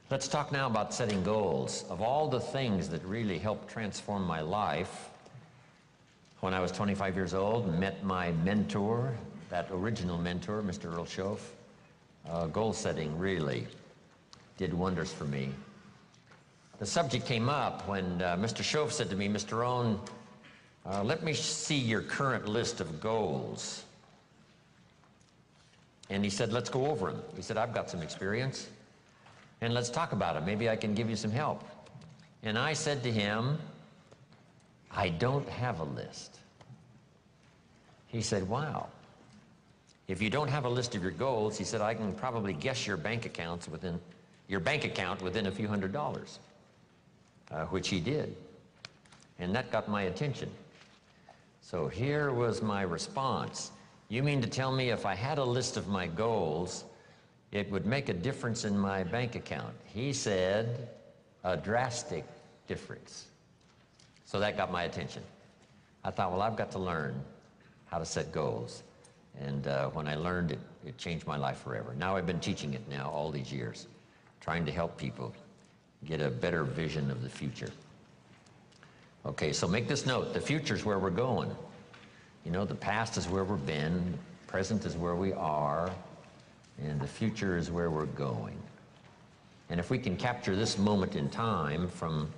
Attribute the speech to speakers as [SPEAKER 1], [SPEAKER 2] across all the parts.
[SPEAKER 1] Let's talk now about setting goals. Of all the things that really helped transform my life, when I was 25 years old, met my mentor, that original mentor, Mr. Earl Schoaf. Goal setting really did wonders for me. The subject came up when Mr. Schoaf said to me, "Mr. Rohn, let me see your current list of goals." And he said, "Let's go over them." He said, "I've got some experience, and let's talk about them. Maybe I can give you some help." And I said to him, "I don't have a list." He said, "Wow. If you don't have a list of your goals," he said, "I can probably guess your bank account within a few $100s, which he did. And that got my attention. So here was my response. "You mean to tell me if I had a list of my goals, it would make a difference in my bank account?" He said, "A drastic difference." So that got my attention. I thought, well, I've got to learn how to set goals. And when I learned it, it changed my life forever. Now I've been teaching it now all these years, trying to help people get a better vision of the future. Okay, so make this note. The future's where we're going. You know, the past is where we've been, the present is where we are, and the future is where we're going. And if we can capture this moment in time from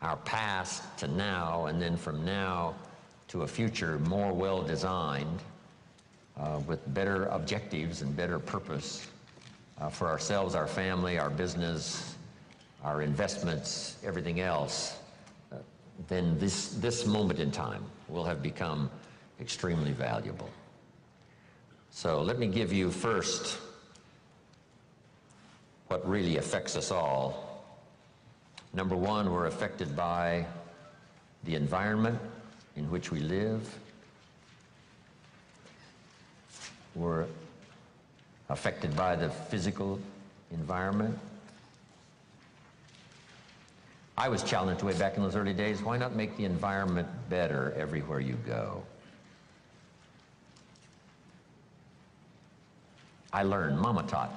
[SPEAKER 1] our past to now, and then from now to a future more well-designed, with better objectives and better purpose for ourselves, our family, our business, our investments, everything else, then this moment in time will have become extremely valuable. So let me give you first what really affects us all. Number one, we're affected by the environment in which we live. We're affected by the physical environment. I was challenged way back in those early days, why not make the environment better everywhere you go? I learned, Mama taught,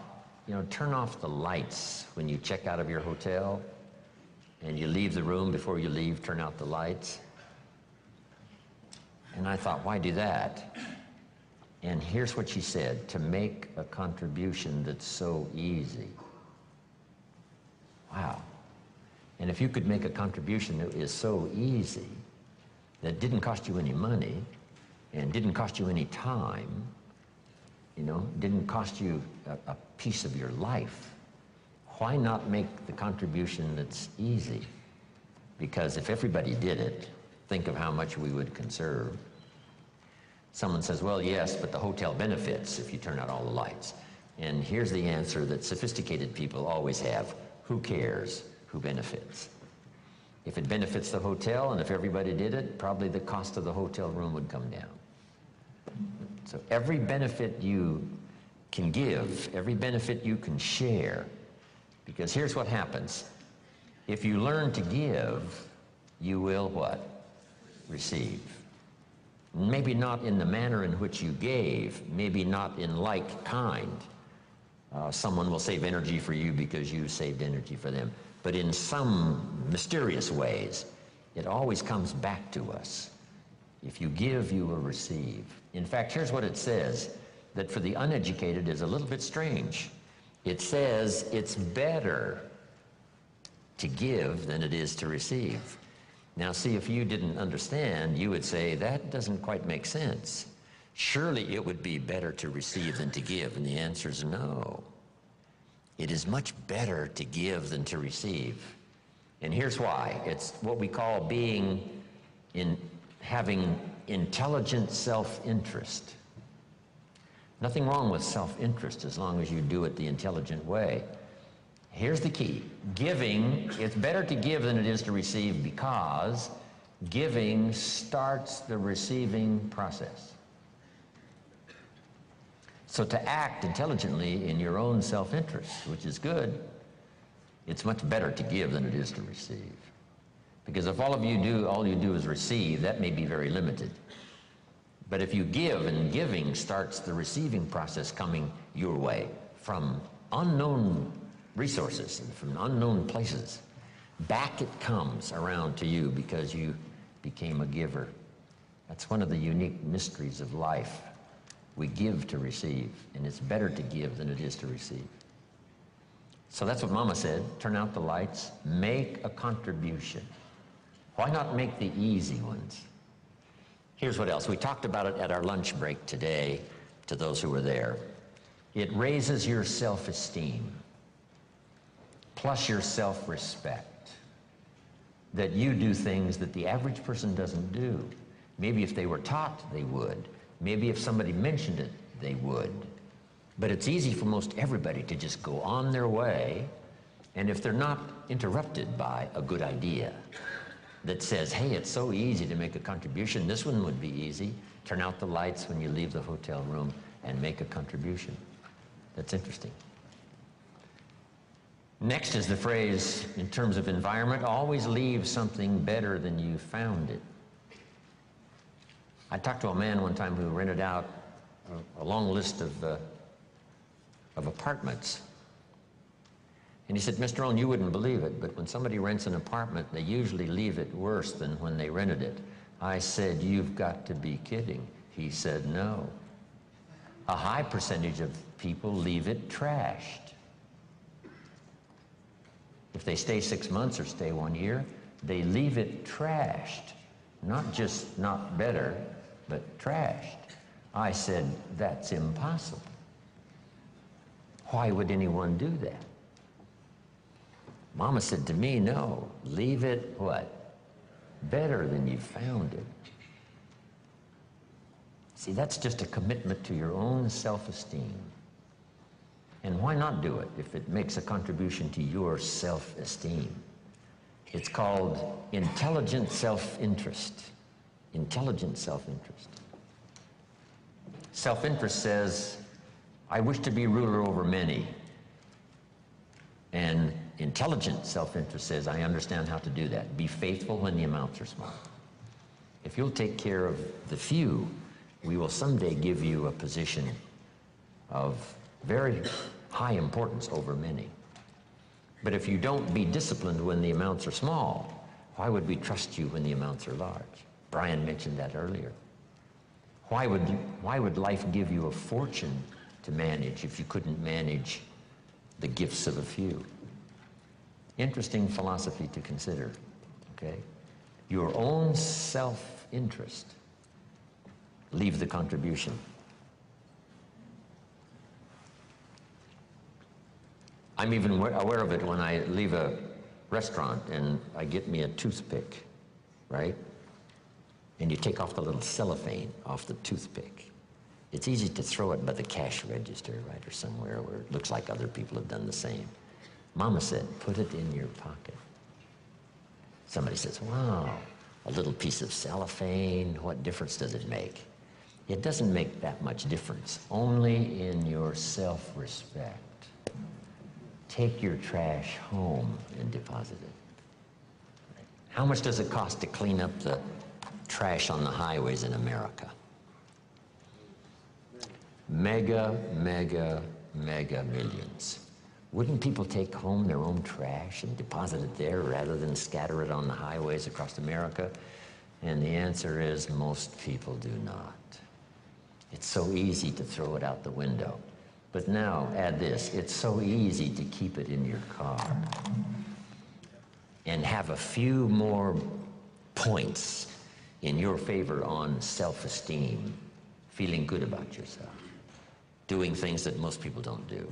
[SPEAKER 1] you know, turn off the lights when you check out of your hotel and you leave the room. Before you leave, turn out the lights. And I thought, why do that? And here's what she said: to make a contribution that's so easy. Wow. And if you could make a contribution that is so easy, that didn't cost you any money, and didn't cost you any time, you know, didn't cost you a piece of your life, why not make the contribution that's easy? Because if everybody did it, think of how much we would conserve. Someone says, well, yes, but the hotel benefits if you turn out all the lights. And here's the answer that sophisticated people always have: who cares who benefits? If it benefits the hotel and if everybody did it, probably the cost of the hotel room would come down. So every benefit you can give, every benefit you can share, because here's what happens. If you learn to give, you will what? Receive. Maybe not in the manner in which you gave, maybe not in like kind. Someone will save energy for you because you saved energy for them. But in some mysterious ways, it always comes back to us. If you give, you will receive. In fact, here's what it says, that for the uneducated is a little bit strange. It says it's better to give than it is to receive. Now, see, if you didn't understand, you would say, that doesn't quite make sense. Surely it would be better to receive than to give, and the answer is no. It is much better to give than to receive. And here's why. It's what we call having intelligent self-interest. Nothing wrong with self-interest as long as you do it the intelligent way. Here's the key. Giving, it's better to give than it is to receive because giving starts the receiving process. So to act intelligently in your own self-interest, which is good, it's much better to give than it is to receive. Because if all you do is receive, that may be very limited. But if you give, and giving starts the receiving process coming your way from unknown resources and from unknown places. Back it comes around to you because you became a giver. That's one of the unique mysteries of life. We give to receive, and it's better to give than it is to receive. So that's what Mama said. Turn out the lights, make a contribution. Why not make the easy ones? Here's what else. We talked about it at our lunch break today to those who were there. It raises your self-esteem, plus your self-respect, that you do things that the average person doesn't do. Maybe if they were taught, they would. Maybe if somebody mentioned it, they would. But it's easy for most everybody to just go on their way, and if they're not interrupted by a good idea that says, hey, it's so easy to make a contribution, this one would be easy. Turn out the lights when you leave the hotel room and make a contribution. That's interesting. Next is the phrase, in terms of environment, always leave something better than you found it. I talked to a man one time who rented out a long list of apartments. And he said, Mr. Rohn, you wouldn't believe it, but when somebody rents an apartment, they usually leave it worse than when they rented it. I said, you've got to be kidding. He said, no. A high percentage of people leave it trashed. If they stay 6 months or stay 1 year, they leave it trashed. Not just not better, but trashed. I said, that's impossible. Why would anyone do that? Mama said to me, no, leave it what? Better than you found it. See, that's just a commitment to your own self-esteem. And why not do it if it makes a contribution to your self-esteem? It's called intelligent self-interest. Intelligent self-interest. Self-interest says, I wish to be ruler over many. And intelligent self-interest says, I understand how to do that. Be faithful when the amounts are small. If you'll take care of the few, we will someday give you a position of very high importance over many. But if you don't be disciplined when the amounts are small, why would we trust you when the amounts are large? Brian mentioned that earlier. Why would life give you a fortune to manage if you couldn't manage the gifts of a few? Interesting philosophy to consider, okay? Your own self-interest. Leave the contribution. I'm even aware of it when I leave a restaurant and I get me a toothpick, right? And you take off the little cellophane off the toothpick. It's easy to throw it by the cash register, right, or somewhere where it looks like other people have done the same. Mama said, put it in your pocket. Somebody says, wow, a little piece of cellophane, what difference does it make? It doesn't make that much difference, only in your self-respect. Take your trash home and deposit it. How much does it cost to clean up the trash on the highways in America? Mega, mega, mega millions. Wouldn't people take home their own trash and deposit it there rather than scatter it on the highways across America? And the answer is most people do not. It's so easy to throw it out the window. But now, add this, it's so easy to keep it in your car and have a few more points in your favor on self-esteem, feeling good about yourself, doing things that most people don't do.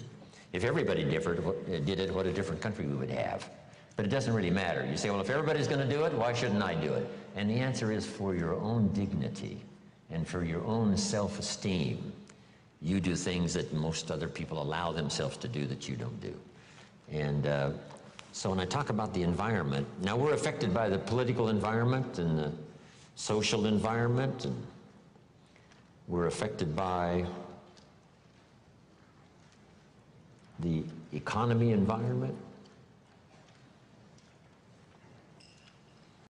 [SPEAKER 1] If everybody did it, what a different country we would have. But it doesn't really matter. You say, well, if everybody's going to do it, why shouldn't I do it? And the answer is for your own dignity and for your own self-esteem. You do things that most other people allow themselves to do that you don't do. And so when I talk about the environment, now we're affected by the political environment and the social environment, and we're affected by the economy environment.